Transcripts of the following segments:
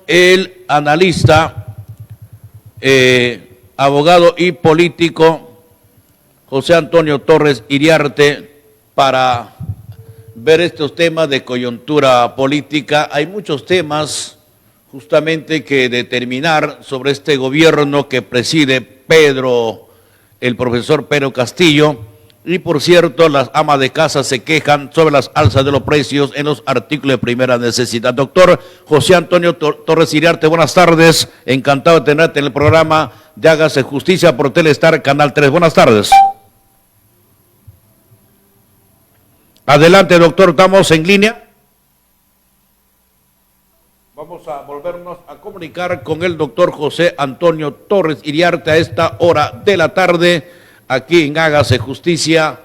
el analista, abogado y político José Antonio Torres Iriarte para ver estos temas de coyuntura política. Hay muchos temas justamente que determinar sobre este gobierno que preside el profesor Pedro Castillo. Y por cierto, las amas de casa se quejan sobre las alzas de los precios en los artículos de primera necesidad. Doctor José Antonio Torres Iriarte, buenas tardes. Encantado de tenerte en el programa de Hágase Justicia por Telestar, Canal 3. Buenas tardes. Adelante, doctor, estamos en línea. Vamos a volvernos a comunicar con el doctor José Antonio Torres Iriarte a esta hora de la tarde, aquí en Hágase Justicia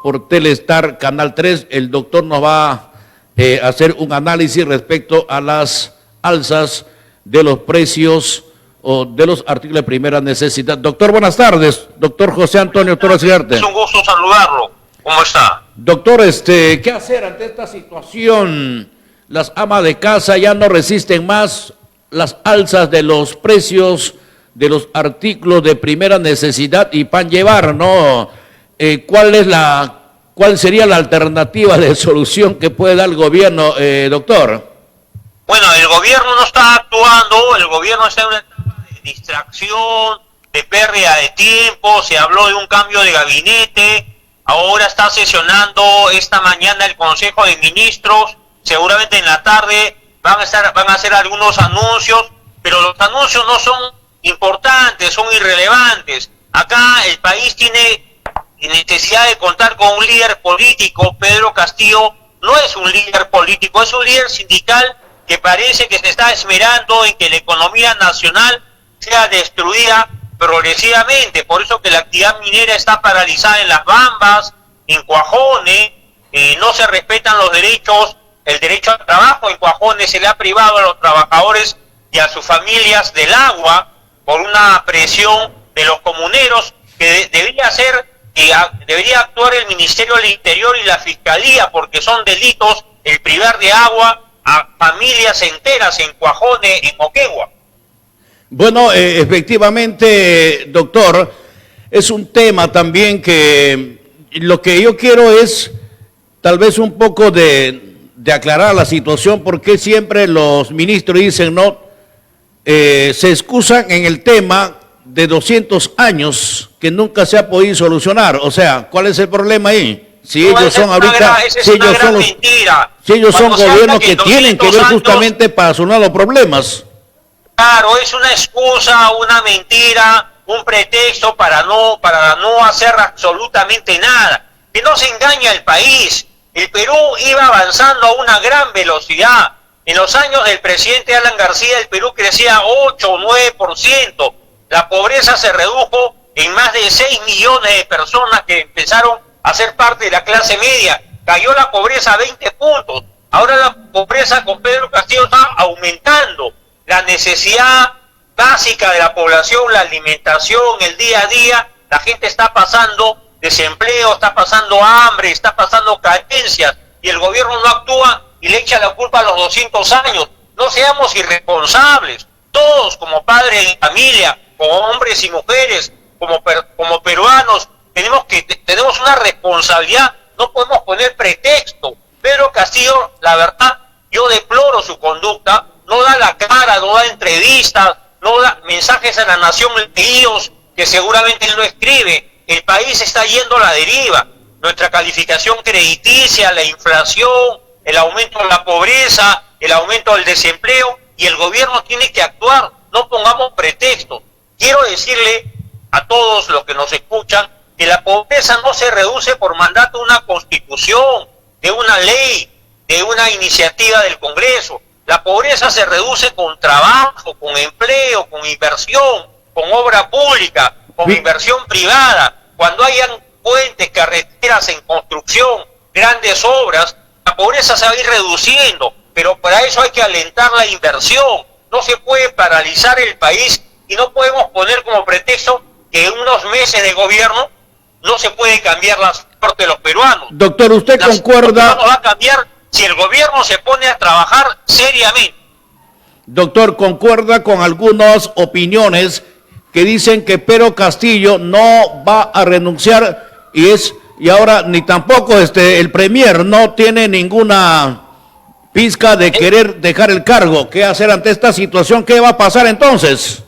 por Telestar, Canal 3. El doctor nos va a hacer un análisis respecto a las alzas de los precios o de los artículos de primera necesidad. Doctor, buenas tardes. Doctor José Antonio Torres Iriarte. Es un gusto saludarlo. ¿Cómo está? Doctor, ¿qué hacer ante esta situación? Las amas de casa ya no resisten más las alzas de los precios de los artículos de primera necesidad y pan llevar, ¿no? ¿Cuál sería la alternativa de solución que puede dar el gobierno, doctor? Bueno, el gobierno no está actuando, el gobierno está en una etapa de distracción, de pérdida de tiempo, se habló de un cambio de gabinete, ahora está sesionando esta mañana el Consejo de Ministros, seguramente en la tarde van a hacer algunos anuncios, pero los anuncios no son importantes, son irrelevantes. Acá el país tiene necesidad de contar con un líder político. Pedro Castillo no es un líder político, es un líder sindical que parece que se está esmerando en que la economía nacional sea destruida progresivamente. Por eso que la actividad minera está paralizada en Las Bambas, en Cuajone, no se respetan los derechos, el derecho al trabajo. En Cuajone se le ha privado a los trabajadores y a sus familias del agua por una presión de los comuneros que debería actuar el Ministerio del Interior y la Fiscalía, porque son delitos el privar de agua a familias enteras en Cuajone, en Moquegua. Bueno, efectivamente, doctor, es un tema también que lo que yo quiero es tal vez un poco de aclarar la situación, porque siempre los ministros dicen, no, se excusan en el tema de 200 años que nunca se ha podido solucionar. O sea, ¿cuál es el problema ahí? Si no, ellos son ahorita, si ellos son gobiernos que tienen que ver justamente para solucionar los problemas. Claro, es una excusa, una mentira, un pretexto para no hacer absolutamente nada. Que no se engaña el país. El Perú iba avanzando a una gran velocidad. En los años del presidente Alan García, el Perú crecía 8 o 9%. La pobreza se redujo en más de 6 millones de personas que empezaron a ser parte de la clase media. Cayó la pobreza a 20 puntos. Ahora la pobreza con Pedro Castillo está aumentando. La necesidad básica de la población, la alimentación, el día a día, la gente está pasando desempleo, está pasando hambre, está pasando carencias, y el gobierno no actúa y le echa la culpa a los 200 años. No seamos irresponsables, todos como padres de familia, como hombres y mujeres, como peruanos, tenemos una responsabilidad, no podemos poner pretexto. Pedro Castillo, la verdad, yo deploro su conducta, no da la cara, no da entrevistas, no da mensajes a la nación leídos que seguramente él no escribe. El país está yendo a la deriva. Nuestra calificación crediticia, la inflación, el aumento de la pobreza, el aumento del desempleo, y el gobierno tiene que actuar. No pongamos pretextos. Quiero decirle a todos los que nos escuchan que la pobreza no se reduce por mandato de una constitución, de una ley, de una iniciativa del Congreso. La pobreza se reduce con trabajo, con empleo, con inversión, con obra pública, con inversión privada. Cuando hayan puentes, carreteras en construcción, grandes obras, la pobreza se va a ir reduciendo, pero para eso hay que alentar la inversión. No se puede paralizar el país y no podemos poner como pretexto que en unos meses de gobierno no se puede cambiar la suerte de los peruanos. Doctor, ¿usted concuerda? No va a cambiar si el gobierno se pone a trabajar seriamente. Doctor, concuerda con algunas opiniones que dicen que Pedro Castillo no va a renunciar y ahora ni tampoco el premier no tiene ninguna pizca de querer dejar el cargo. ¿Qué hacer ante esta situación? ¿Qué va a pasar entonces?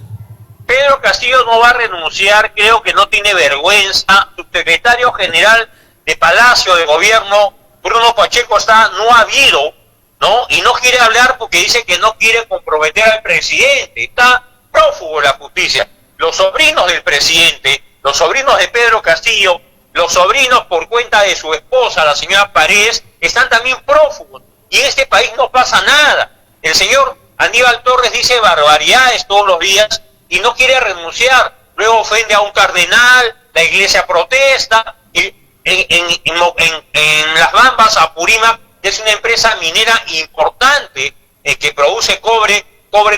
Pedro Castillo no va a renunciar, creo que no tiene vergüenza. Subsecretario General de Palacio de Gobierno, Bruno Pacheco, no ha habido, ¿no? Y no quiere hablar porque dice que no quiere comprometer al presidente. Está prófugo de la justicia. Los sobrinos del presidente, los sobrinos de Pedro Castillo, los sobrinos por cuenta de su esposa, la señora Paredes, están también prófugos. Y en este país no pasa nada. El señor Aníbal Torres dice barbaridades todos los días y no quiere renunciar. Luego ofende a un cardenal, la iglesia protesta. Y en Las Bambas, Apurímac, es una empresa minera importante que produce cobre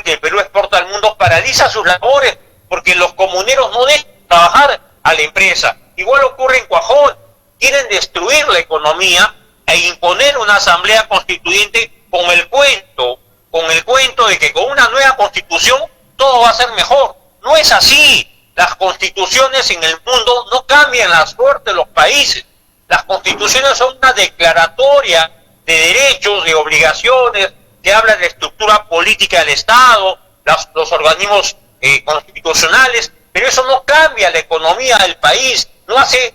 que el Perú exporta al mundo, paraliza sus labores porque los comuneros no dejan trabajar a la empresa. Igual ocurre en Cuajón. Quieren destruir la economía e imponer una asamblea constituyente con el cuento de que con una nueva constitución todo va a ser mejor. No es así. Las constituciones en el mundo no cambian la suerte de los países. Las constituciones son una declaratoria de derechos, de obligaciones, que habla de la estructura política del Estado, los organismos constitucionales, pero eso no cambia la economía del país, no hace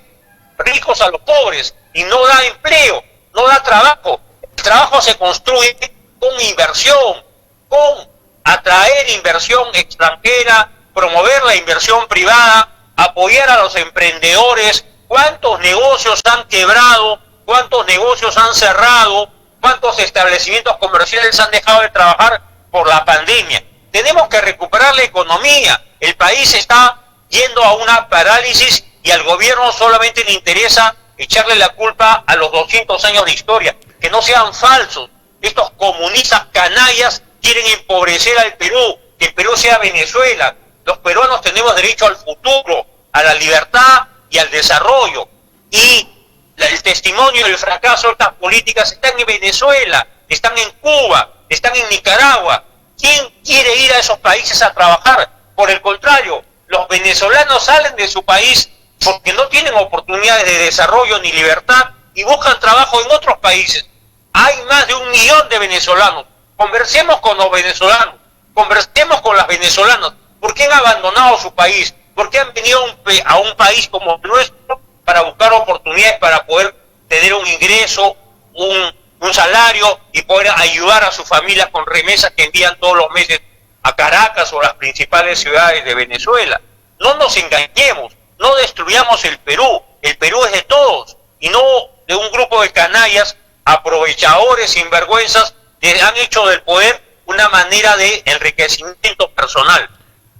ricos a los pobres y no da empleo, no da trabajo. El trabajo se construye con inversión, con atraer inversión extranjera, promover la inversión privada, apoyar a los emprendedores. ¿Cuántos negocios han quebrado? ¿Cuántos negocios han cerrado? ¿Cuántos establecimientos comerciales han dejado de trabajar por la pandemia? Tenemos que recuperar la economía. El país está yendo a una parálisis y al gobierno solamente le interesa echarle la culpa a los 200 años de historia. Que no sean falsos. Estos comunistas canallas quieren empobrecer al Perú, que el Perú sea Venezuela. Los peruanos tenemos derecho al futuro, a la libertad y al desarrollo. Y el testimonio del fracaso de estas políticas están en Venezuela, están en Cuba, están en Nicaragua. ¿Quién quiere ir a esos países a trabajar? Por el contrario, los venezolanos salen de su país porque no tienen oportunidades de desarrollo ni libertad y buscan trabajo en otros países. Hay más de 1 millón de venezolanos. Conversemos con los venezolanos, conversemos con las venezolanas. ¿Por qué han abandonado su país? ¿Por qué han venido a un país como el nuestro para buscar oportunidades para poder tener un ingreso, un salario y poder ayudar a sus familias con remesas que envían todos los meses a Caracas o las principales ciudades de Venezuela? No nos engañemos, no destruyamos el Perú es de todos y no de un grupo de canallas, aprovechadores, sinvergüenzas, que han hecho del poder una manera de enriquecimiento personal.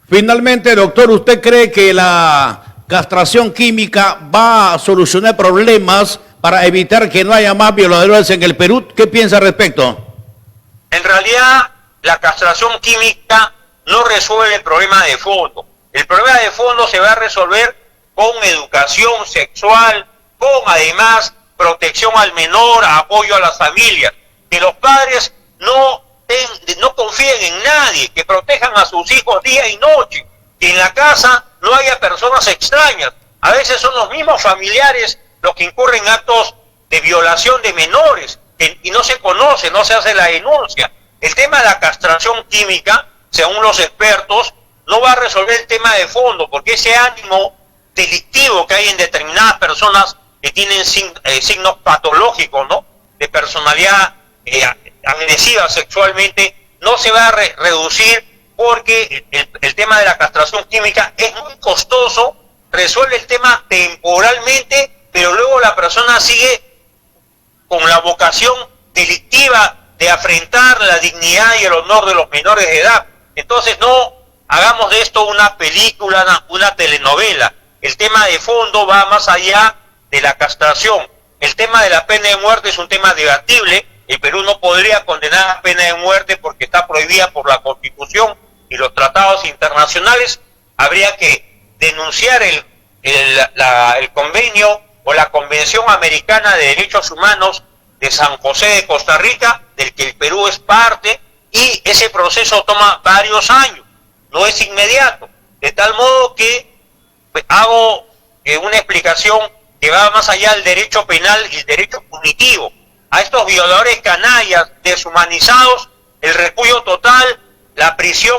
Finalmente, doctor, ¿usted cree que la castración química va a solucionar problemas para evitar que no haya más violadores en el Perú? ¿Qué piensa al respecto? En realidad, la castración química no resuelve el problema de fondo. El problema de fondo se va a resolver con educación sexual, con además protección al menor, apoyo a las familias. Que los padres no confíen en nadie, que protejan a sus hijos día y noche, que en la casa no haya personas extrañas. A veces son los mismos familiares los que incurren actos de violación de menores y no se conoce, no se hace la denuncia. El tema de la castración química, según los expertos, no va a resolver el tema de fondo, porque ese ánimo delictivo que hay en determinadas personas que tienen signos patológicos, ¿no?, de personalidad agresiva sexualmente, no se va a reducir porque el tema de la castración química es muy costoso, resuelve el tema temporalmente, pero luego la persona sigue con la vocación delictiva de afrentar la dignidad y el honor de los menores de edad. Entonces no hagamos de esto una película, una telenovela. El tema de fondo va más allá de la castración. El tema de la pena de muerte es un tema debatible. El Perú no podría condenar a pena de muerte porque está prohibida por la Constitución y los tratados internacionales. Habría que denunciar el convenio o la Convención Americana de Derechos Humanos de San José de Costa Rica, del que el Perú es parte, y ese proceso toma varios años, no es inmediato, de tal modo que hago una explicación que va más allá del derecho penal y el derecho punitivo. A estos violadores canallas, deshumanizados, el repudio total, la prisión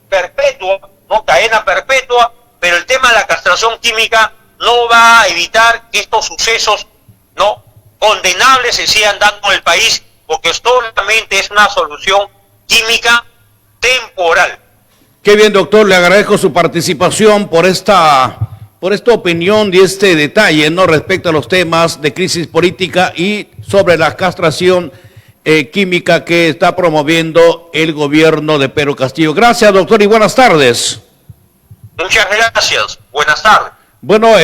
perpetua, no cadena perpetua, pero el tema de la castración química no va a evitar que estos sucesos no condenables se sigan dando en el país, porque solamente es una solución química temporal. Qué bien, doctor, le agradezco su participación por esta opinión y este detalle, ¿no?, respecto a los temas de crisis política y sobre la castración química que está promoviendo el gobierno de Pedro Castillo. Gracias, doctor, y buenas tardes. Muchas gracias. Buenas tardes. Bueno,